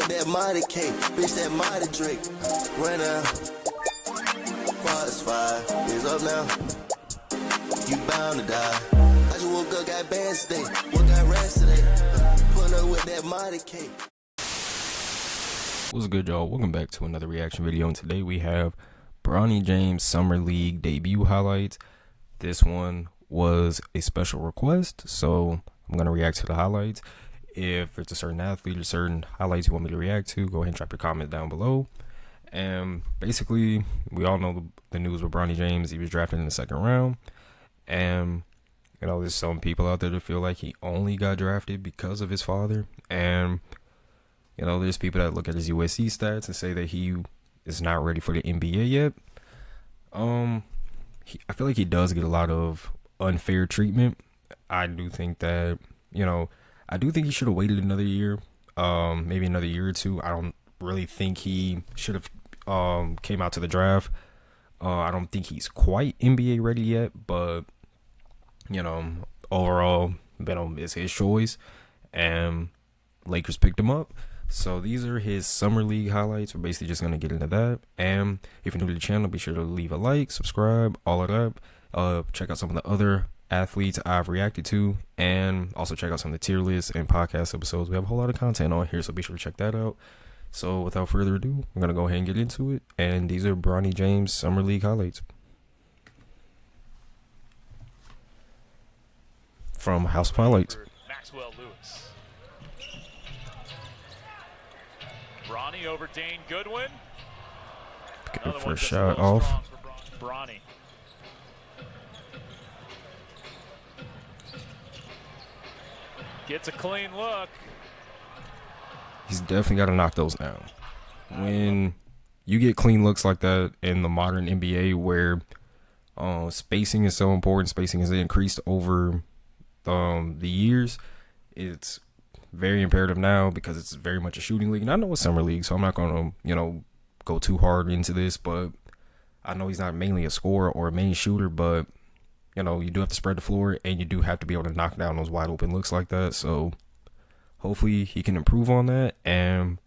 with that mighty cake, bitch, that mighty Drake. Right now, 5 is up now. You bound to die. I just woke up, got bands today. What got rest today? Pulling up with that mighty cake. What's good, y'all? Welcome back to another reaction video, and today we have Bronny James Summer League debut highlights. This one was a special request, so I'm going to react to the highlights. If it's a certain athlete or certain highlights you want me to react to, go ahead and drop your comment down below. And basically, we all know the news with Bronny James. He was drafted in the second round, and you know, there's some people out there that feel like he only got drafted because of his father, and you know, there's people that look at his USC stats and say that he is not ready for the NBA yet. I feel like he does get a lot of unfair treatment. I do think that, you know, I do think he should have waited another year, maybe another year or two. I don't really think he should have came out to the draft. I don't think he's quite NBA ready yet, but you know, overall, it's his choice, and Lakers picked him up. So these are his summer league highlights. We're basically just gonna get into that. And if you're new to the channel, be sure to leave a like, subscribe, all of that. Check out some of the other athletes I've reacted to, and also check out some of the tier lists and podcast episodes. We have a whole lot of content on here, so be sure to check that out. So without further ado, I'm gonna go ahead and get into it. And these are Bronny James Summer League highlights from House of Highlights. Bronny over Dane Goodwin. Get the first shot off. Bronny. Gets a clean look. He's definitely got to knock those down. When you get clean looks like that in the modern NBA, where spacing is so important, spacing has increased over the years, it's very imperative now because it's very much a shooting league. And I know it's summer league, so I'm not going to, you know, go too hard into this, but I know he's not mainly a scorer or a main shooter, but you know, you do have to spread the floor, and you do have to be able to knock down those wide open looks like that. So hopefully he can improve on that, and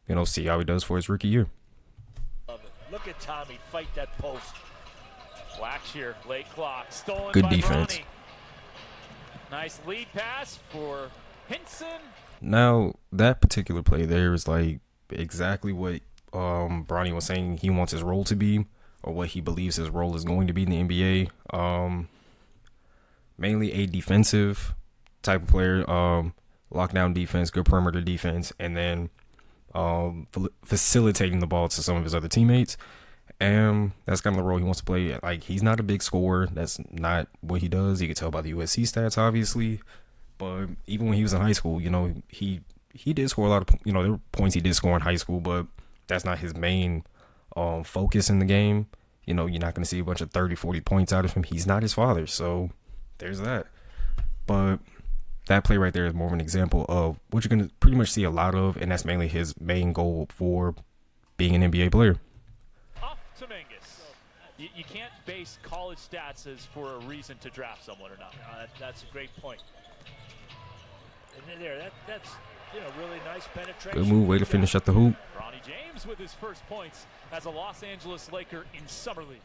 you know, see how he does for his rookie year. Love it. Look at Tommy fight that post. Wax here, late clock, stolen. Good by defense. Bronny. Nice lead pass for Hinson. Now that particular play there is like exactly what Bronny was saying he wants his role to be, or what he believes his role is going to be in the NBA. Mainly a defensive type of player, lockdown defense, good perimeter defense, and then facilitating the ball to some of his other teammates. And that's kind of the role he wants to play. Like, he's not a big scorer. That's not what he does. You can tell by the USC stats, obviously. But even when he was in high school, you know, he did score a lot of, you know, there were points he did score in high school, but that's not his main focus in the game. You know, you're not going to see a bunch of 30, 40 points out of him. He's not his father, so there's that. But that play right there is more of an example of what you're going to pretty much see a lot of, and that's mainly his main goal for being an NBA player. Off to Mingus. You can't base college stats as for a reason to draft someone or not. That's a great point. And there, that's, you know, really nice penetration. Good move, way to finish at the hoop. Bronny James with his first points as a Los Angeles Laker in Summer League.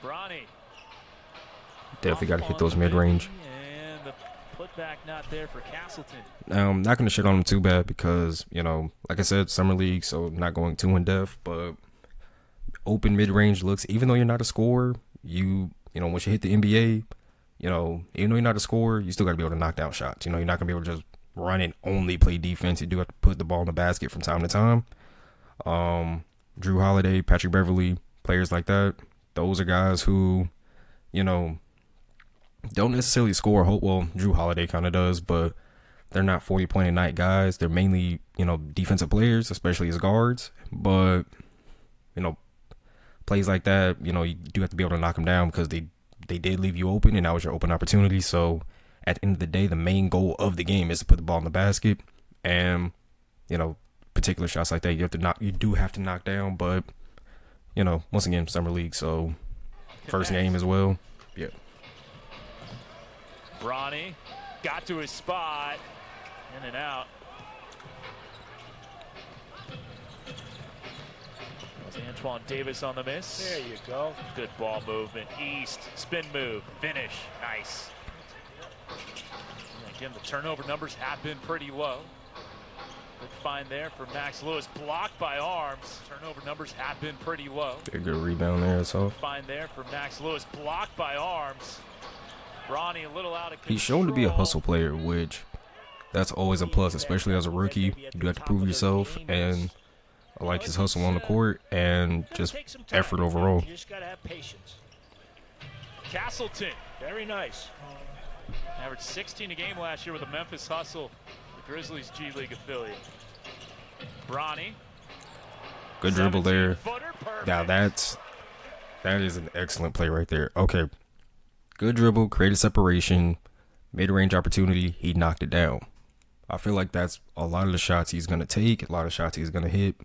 Bronny. Definitely got to hit those mid-range. And the putback not there for Castleton. Now, I'm not going to shit on him too bad because, you know, like I said, summer league, so not going too in-depth, but open mid-range looks, even though you're not a scorer, you know, once you hit the NBA, you know, even though you're not a scorer, you still got to be able to knock down shots. You know, you're not going to be able to just run and only play defense. You do have to put the ball in the basket from time to time. Drew Holiday, Patrick Beverly, players like that, those are guys who, you know, don't necessarily score. Well, Drew Holiday kind of does, but they're not 40-point-a-night guys. They're mainly, you know, defensive players, especially as guards. But, you know, plays like that, you know, you do have to be able to knock them down because they did leave you open, and that was your open opportunity. So at the end of the day, the main goal of the game is to put the ball in the basket, and you know, particular shots like that you do have to knock down. But you know, once again, summer league, so first game as well. Yeah. Bronny got to his spot, in and out. Antoine Davis on the miss. There you go. Good ball movement. East, spin move, finish. Nice. Again, the turnover numbers have been pretty low. Good find there for Max Lewis. Blocked by Arms. Turnover numbers have been pretty low. A good rebound there, so. Find there for Max Lewis. Blocked by Arms. Bronny a little out of control. He's shown to be a hustle player, which that's always a plus, especially as a rookie. You do have to prove yourself, and I like his hustle on the court and just effort overall. You just got to have patience. Castleton. Very nice. Averaged 16 a game last year with the Memphis Hustle, the Grizzlies G League affiliate. Bronny. Good dribble there. 17-footer, perfect. Now that is an excellent play right there. Okay. Good dribble, created separation, mid-range opportunity, he knocked it down. I feel like that's a lot of the shots he's going to take, a lot of shots he's going to hit.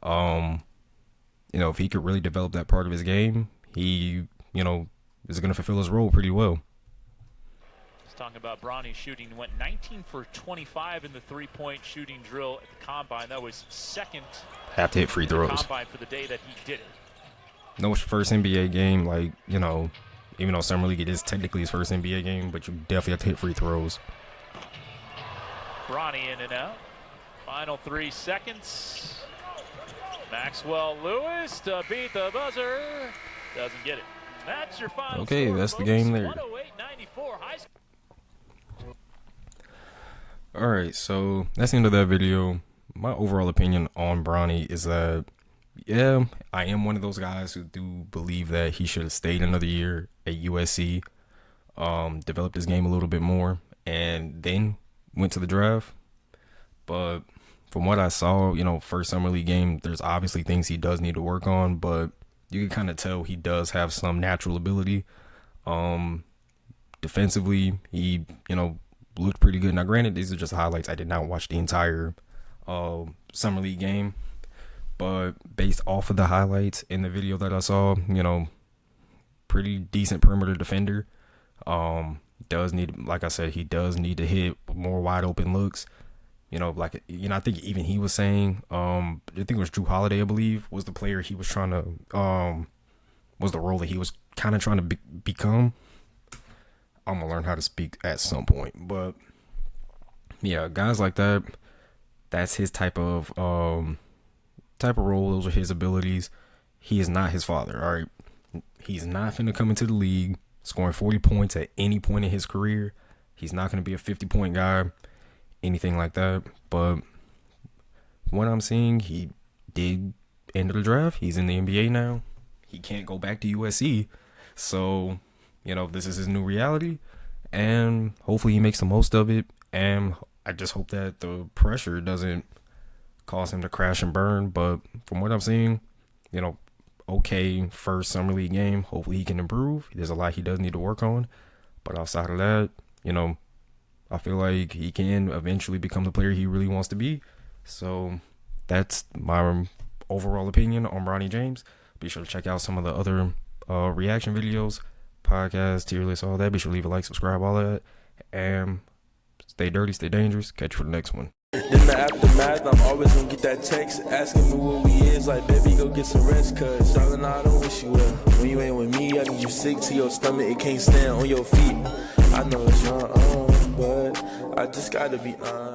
You know, if he could really develop that part of his game, he, you know, is going to fulfill his role pretty well. Talking about Bronny shooting, went 19 for 25 in the three-point shooting drill at the combine. That was second. Have to hit free throws. Combine for the day that he did it. No, it's first NBA game, like, you know, even though Summer League it is technically his first NBA game, but you definitely have to hit free throws. Bronny in and out. Final 3 seconds. Maxwell Lewis to beat the buzzer. Doesn't get it. That's your final. Okay, score, that's the folks. game there. 108-94. High school. Alright, so that's the end of that video. My overall opinion on Bronny is that, yeah, I am one of those guys who do believe that he should have stayed another year at USC, developed his game a little bit more, and then went to the draft. But from what I saw, you know, first Summer League game, there's obviously things he does need to work on, but you can kind of tell he does have some natural ability. Defensively, he, you know, looked pretty good. Now, granted, these are just highlights. I did not watch the entire Summer League game, but based off of the highlights in the video that I saw, you know, pretty decent perimeter defender. Does need, like I said, he does need to hit more wide open looks. You know, like, you know, I think even he was saying, I think it was Drew Holiday, I believe, was the player he was trying to, was the role that he was kind of trying to become. I'm gonna learn how to speak at some point, but yeah, guys like that, that's his type of role. Those are his abilities. He is not his father. All right, he's not finna come into the league scoring 40 points at any point in his career. He's not gonna be a 50-point guy, anything like that. But what I'm seeing, he did end of the draft. He's in the NBA now. He can't go back to USC, so, you know, this is his new reality, and hopefully he makes the most of it. And I just hope that the pressure doesn't cause him to crash and burn. But from what I'm seeing, you know, okay, first Summer League game. Hopefully he can improve. There's a lot he does need to work on. But outside of that, you know, I feel like he can eventually become the player he really wants to be. So that's my overall opinion on Bronny James. Be sure to check out some of the other reaction videos, podcasts, tier lists, all that. Be sure to leave a like, subscribe, all that. And stay dirty, stay dangerous. Catch you for the next one. In the aftermath, I'm always gonna get that text asking me what we is. Like, baby, go get some rest, cause darling, I don't wish you well. When you ain't with me, I need you sick to your stomach, it can't stand on your feet. I know it's your own, but I just gotta be honest.